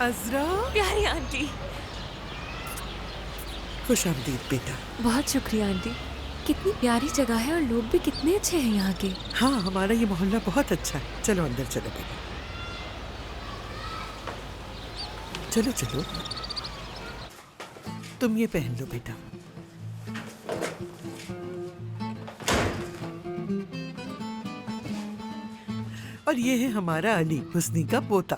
अजरा, प्यारी आंटी। खुश आमदीद बेटा। बहुत शुक्रिया आंटी। कितनी प्यारी जगह है और लोग भी कितने अच्छे हैं यहाँ के। हाँ, हमारा ये मोहल्ला बहुत अच्छा है। चलो अंदर चलो बेटा, चलो चलो। तुम ये पहन लो बेटा। और ये है हमारा अली, हुस्नी का पोता।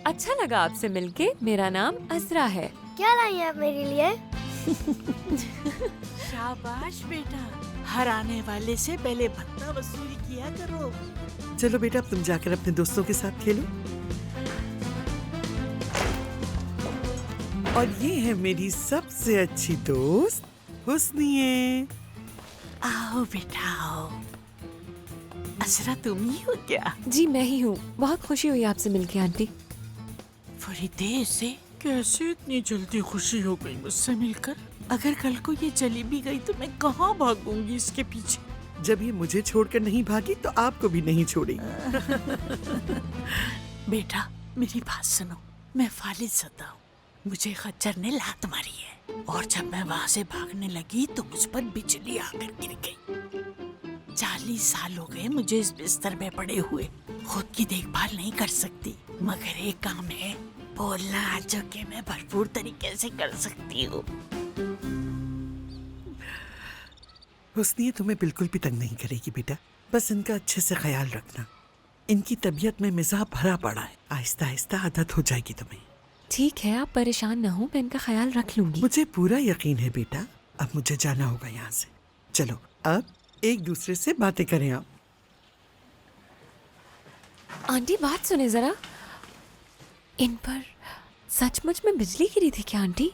अच्छा लगा आपसे मिलके। मेरा नाम अजरा है। क्या लाई हैं आप मेरे लिए? शाबाश बेटा, हराने वाले से पहले भत्ता वसूली किया करो। चलो बेटा, अब तुम जाकर अपने दोस्तों के साथ खेलो। और ये है मेरी सबसे अच्छी दोस्त हुस्नी। आओ बेटा आओ। असरा तुम ही हो क्या? जी मैं ही हूँ। बहुत खुशी हुई आपसे मिलके आंटी। फरीदे से कैसे इतनी जल्दी खुशी हो गई मुझसे मिलकर? अगर कल को ये चली भी गई तो मैं कहाँ भागूंगी इसके पीछे? जब ये मुझे छोड़कर नहीं भागी तो आपको भी नहीं छोड़ेगी। बेटा मेरी बात सुनो, मैं फालिद सदा हूँ। मुझे खच्चर ने लात मारी है और जब मैं वहाँ से भागने लगी तो मुझ पर बिजली आकर गिर गई। 40 साल हो गए मुझे इस बिस्तर में पड़े हुए। खुद की देखभाल नहीं कर सकती, मगर एक काम है, बोलना जो कि मैं भरपूर तरीके से कर सकती हूँ। हुस्नी तुम्हें बिल्कुल भी तंग नहीं करेगी बेटा। बस इनका अच्छे से ख्याल रखना। इनकी तबीयत में मिजाज भरा पड़ा है, आहिस्ता आहिस्ता आदत हो जाएगी तुम्हें। ठीक है, आप परेशान न हो, मैं इनका ख्याल रख लूंगी। मुझे पूरा यकीन है बेटा। अब मुझे जाना होगा यहाँ से। चलो अब एक दूसरे से बातें करें आप। आंटी बात सुने जरा, इन पर सचमुच में बिजली गिरी थी क्या आंटी?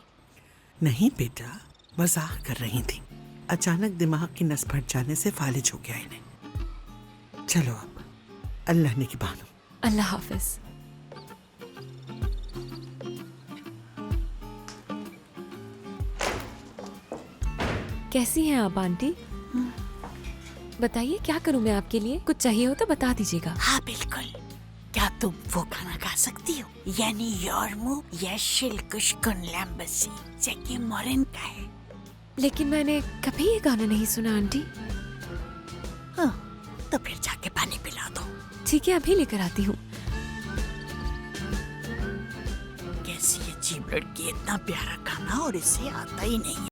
नहीं बेटा, मजाक कर रही थी। अचानक दिमाग की नस फट जाने से फालिज हो गया इन्हें। चलो अब अल्लाह ने की बानो। अल्लाह हाफिज। कैसी हैं आप आंटी? बताइए क्या करूं मैं आपके लिए? कुछ चाहिए हो तो बता दीजिएगा। हाँ बिल्कुल। क्या तुम वो खाना खा सकती हो? यानी योरमू या शिल्कुशकुन लैम्बसी जैकी मोरिन का है। लेकिन मैंने कभी ये गाना नहीं सुना आंटी। हाँ, तो फिर जाके पानी पिला दो। ठीक है, अभी लेकर आती हूँ। कैसी अजीब लड़की, इतना प्यारा खाना और इसे आता ही नहीं।